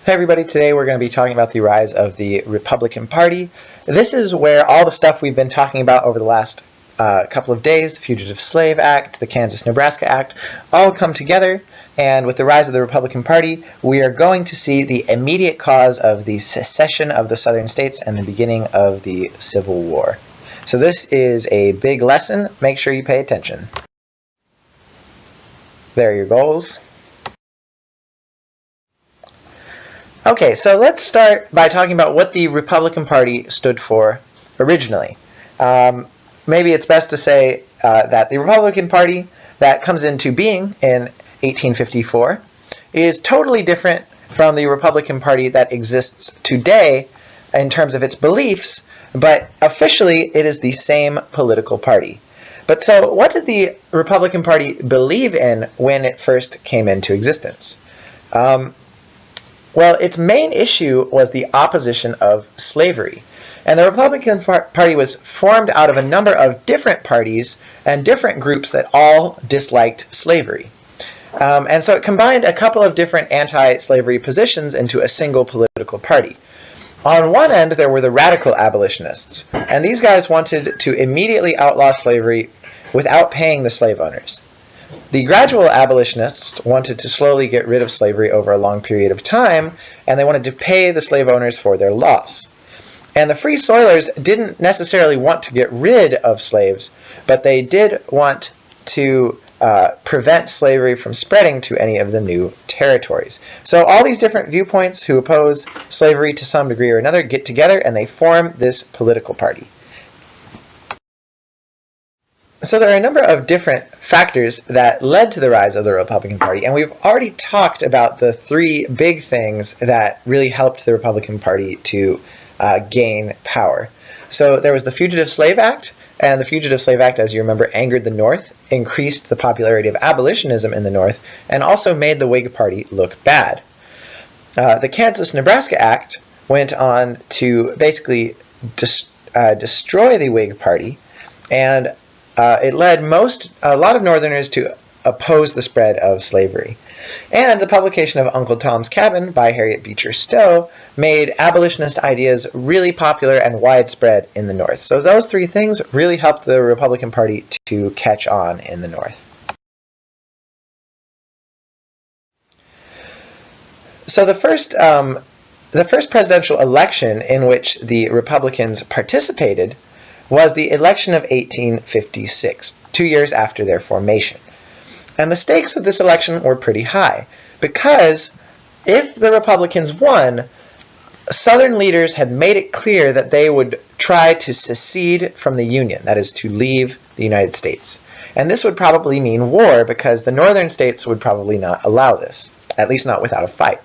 Hey everybody, today we're going to be talking about the rise of the Republican Party. This is where all the stuff we've been talking about over the last couple of days, the Fugitive Slave Act, the Kansas-Nebraska Act, all come together. And with the rise of the Republican Party, we are going to see the immediate cause of the secession of the southern states and the beginning of the Civil War. So this is a big lesson. Make sure you pay attention. There are your goals. Okay, so let's start by talking about what the Republican Party stood for originally. Maybe it's best to say that the Republican Party that comes into being in 1854 is totally different from the Republican Party that exists today in terms of its beliefs, but officially it is the same political party. But so what did the Republican Party believe in when it first came into existence? Well, its main issue was the opposition of slavery. And the Republican Party was formed out of a number of different parties and different groups that all disliked slavery. And so it combined a couple of different anti-slavery positions into a single political party. On one end, there were the radical abolitionists, and these guys wanted to immediately outlaw slavery without paying the slave owners. The gradual abolitionists wanted to slowly get rid of slavery over a long period of time, and they wanted to pay the slave owners for their loss. And the Free Soilers didn't necessarily want to get rid of slaves, but they did want to prevent slavery from spreading to any of the new territories. So all these different viewpoints who oppose slavery to some degree or another get together and they form this political party. So there are a number of different factors that led to the rise of the Republican Party, and we've already talked about the three big things that really helped the Republican Party to gain power. So there was the Fugitive Slave Act, and the Fugitive Slave Act, as you remember, angered the North, increased the popularity of abolitionism in the North, and also made the Whig Party look bad. The Kansas-Nebraska Act went on to basically destroy the Whig Party, and it led a lot of Northerners to oppose the spread of slavery. And the publication of Uncle Tom's Cabin by Harriet Beecher Stowe made abolitionist ideas really popular and widespread in the North. So those three things really helped the Republican Party to catch on in the North. So the first presidential election in which the Republicans participated was the election of 1856, 2 years after their formation. And the stakes of this election were pretty high, because if the Republicans won, Southern leaders had made it clear that they would try to secede from the Union, that is, to leave the United States. And this would probably mean war, because the Northern states would probably not allow this, at least not without a fight.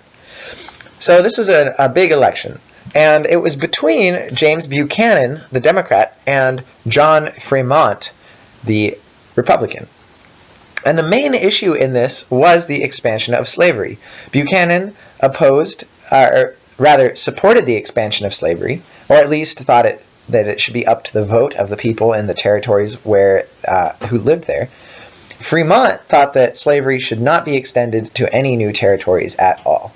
So this was a big election. And it was between James Buchanan, the Democrat, and John Fremont, the Republican. And the main issue in this was the expansion of slavery. Buchanan supported the expansion of slavery, or at least thought that it should be up to the vote of the people in the territories who lived there. Fremont thought that slavery should not be extended to any new territories at all.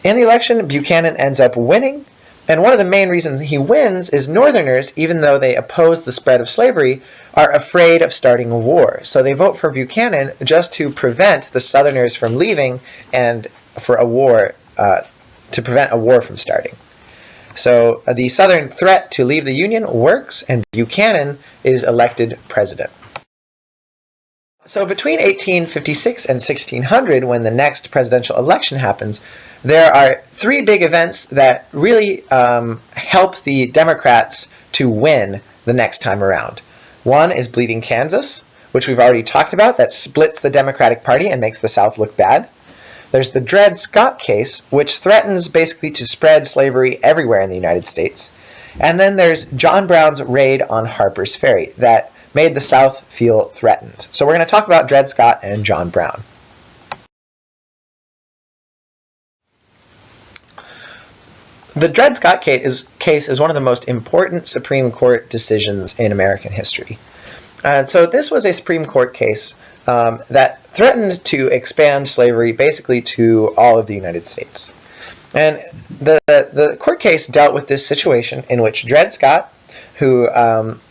In the election, Buchanan ends up winning, and one of the main reasons he wins is Northerners, even though they oppose the spread of slavery, are afraid of starting a war. So they vote for Buchanan just to prevent the Southerners from leaving and for a war, to prevent a war from starting. So the Southern threat to leave the Union works, and Buchanan is elected president. So between 1856 and 1600, when the next presidential election happens, there are three big events that really help the Democrats to win the next time around. One is Bleeding Kansas, which we've already talked about, that splits the Democratic Party and makes the South look bad. There's the Dred Scott case, which threatens basically to spread slavery everywhere in the United States. And then there's John Brown's raid on Harper's Ferry that made the South feel threatened. So we're going to talk about Dred Scott and John Brown. The Dred Scott case is one of the most important Supreme Court decisions in American history. So this was a Supreme Court case that threatened to expand slavery basically to all of the United States. And the court case dealt with this situation in which Dred Scott, who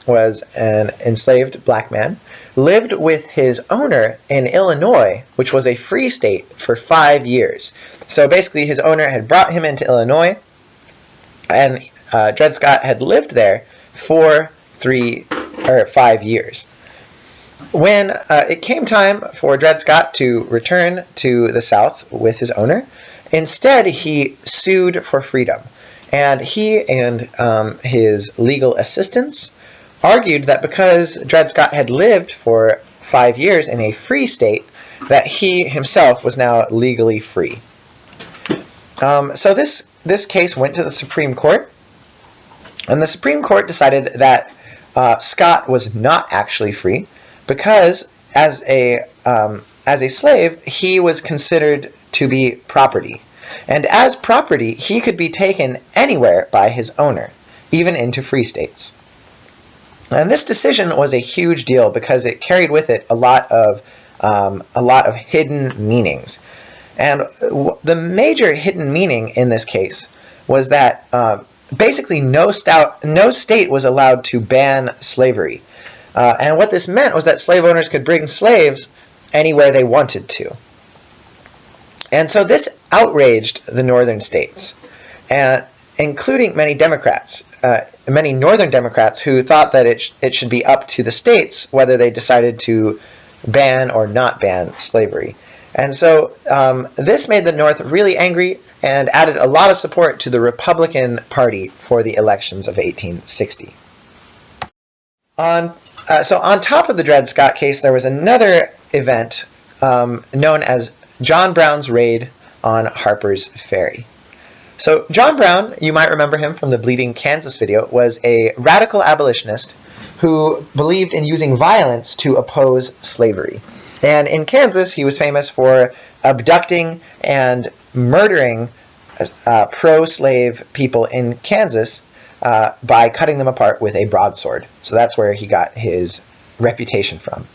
was an enslaved black man, lived with his owner in Illinois, which was a free state, for 5 years. So basically his owner had brought him into Illinois, and Dred Scott had lived there for 5 years. When it came time for Dred Scott to return to the South with his owner, instead he sued for freedom. And he and his legal assistants argued that because Dred Scott had lived for 5 years in a free state, that he himself was now legally free. So this case went to the Supreme Court, and the Supreme Court decided that Scott was not actually free, because as a slave, he was considered to be property. And as property, he could be taken anywhere by his owner, even into free states. And this decision was a huge deal because it carried with it a lot of hidden meanings. And the major hidden meaning in this case was that basically no state was allowed to ban slavery. And what this meant was that slave owners could bring slaves anywhere they wanted to. And so this outraged the northern states, including many Democrats, many northern Democrats who thought that it should be up to the states whether they decided to ban or not ban slavery. And so this made the North really angry and added a lot of support to the Republican Party for the elections of 1860. So on top of the Dred Scott case, there was another event known as John Brown's raid on Harper's Ferry. So John Brown, you might remember him from the Bleeding Kansas video, was a radical abolitionist who believed in using violence to oppose slavery. And in Kansas, he was famous for abducting and murdering pro-slave people in Kansas by cutting them apart with a broadsword. So that's where he got his reputation from.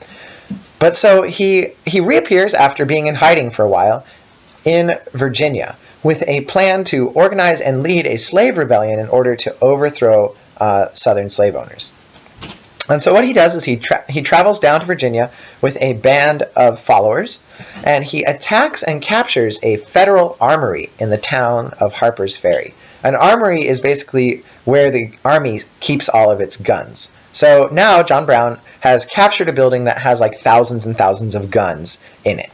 But so he reappears after being in hiding for a while in Virginia with a plan to organize and lead a slave rebellion in order to overthrow Southern slave owners. And so what he does is he travels down to Virginia with a band of followers, and he attacks and captures a federal armory in the town of Harper's Ferry. An armory is basically where the army keeps all of its guns. So now John Brown has captured a building that has like thousands and thousands of guns in it.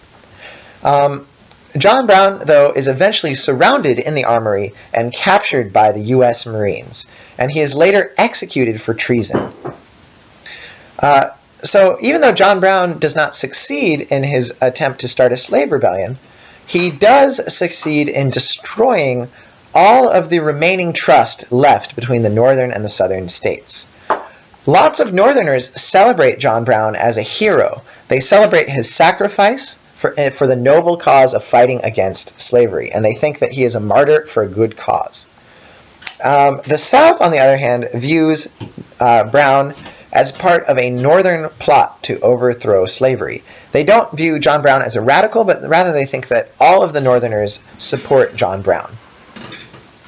John Brown, though, is eventually surrounded in the armory and captured by the U.S. Marines, and he is later executed for treason. So even though John Brown does not succeed in his attempt to start a slave rebellion, he does succeed in destroying all of the remaining trust left between the northern and the southern states. Lots of Northerners celebrate John Brown as a hero. They celebrate his sacrifice for the noble cause of fighting against slavery, and they think that he is a martyr for a good cause. The South, on the other hand, views Brown as part of a northern plot to overthrow slavery. They don't view John Brown as a radical, but rather they think that all of the Northerners support John Brown.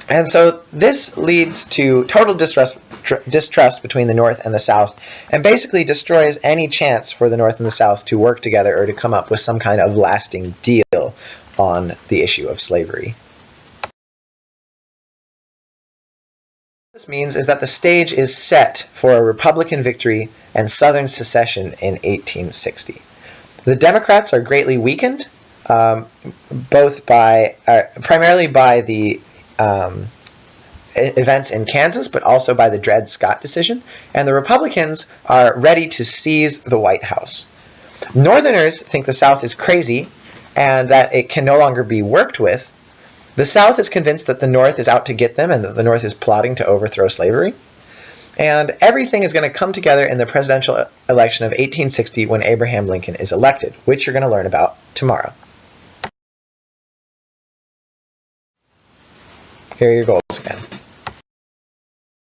And so this leads to total distrust between the North and the South, and basically destroys any chance for the North and the South to work together or to come up with some kind of lasting deal on the issue of slavery. What this means is that the stage is set for a Republican victory and Southern secession in 1860. The Democrats are greatly weakened, both by primarily by the events in Kansas, but also by the Dred Scott decision, and the Republicans are ready to seize the White House. Northerners think the South is crazy and that it can no longer be worked with. The South is convinced that the North is out to get them and that the North is plotting to overthrow slavery. And everything is going to come together in the presidential election of 1860 when Abraham Lincoln is elected, which you're going to learn about tomorrow. Here are your goals again.